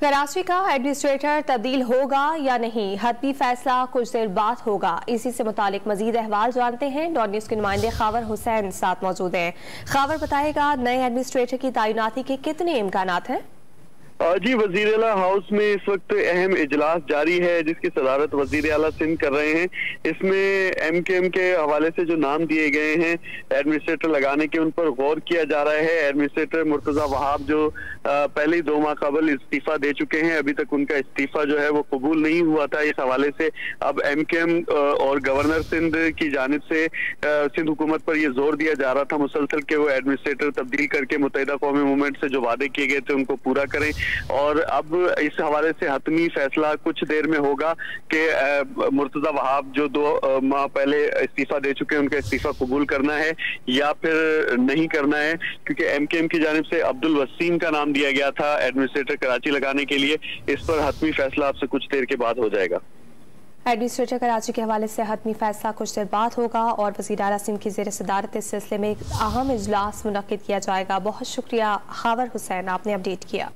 कराची का एडमिनिस्ट्रेटर तब्दील होगा या नहीं, हतमी फैसला कुछ देर बाद होगा। इसी से मुतालिक मजीद अहवाल जानते हैं। डॉन न्यूज़ के नुमाइंदे खावर हुसैन साथ मौजूद हैं। खावर बताएगा, नए एडमिनिस्ट्रेटर की तैनाती के कितने इम्कानात हैं? जी, वजीर आला हाउस में इस वक्त अहम इजलास जारी है जिसकी सदारत वजीर आला सिंध कर रहे हैं। इसमें MKM के हवाले से जो नाम दिए गए हैं एडमिनिस्ट्रेटर लगाने के, उन पर गौर किया जा रहा है। एडमिनिस्ट्रेटर मुर्तजा वहाब जो पहले ही 2 माह कबल इस्तीफा दे चुके हैं, अभी तक उनका इस्तीफा जो है वो कबूल नहीं हुआ था। इस हवाले से अब MKM और गवर्नर सिंध की जानिब से सिंध हुकूमत पर यह जोर दिया जा रहा था मुसलसल के वो एडमिनिस्ट्रेटर तब्दील करके मुत्तहिदा कौमी मूवमेंट से जो वादे किए गए थे उनको पूरा करें। और अब इस हवाले से हतमी फैसला कुछ देर में होगा कि मुर्तजा वहाब जो 2 माह पहले इस्तीफा दे चुके हैं उनका इस्तीफा कबूल करना है या फिर नहीं करना है, क्योंकि MKM की जानिब से अब्दुल वसीम का नाम दिया गया था एडमिनिस्ट्रेटर कराची लगाने के लिए। इस पर हतमी फैसला आपसे कुछ देर के बाद हो जाएगा। एडमिनिस्ट्रेटर कराची के हवाले से हतमी फैसला कुछ देर बाद होगा और वज़ीर आला सिंध की ज़ेर सदारत इस सिलसिले में एक अहम इजलास मुनक्किद किया जाएगा। बहुत शुक्रिया खावर हुसैन, आपने अपडेट किया।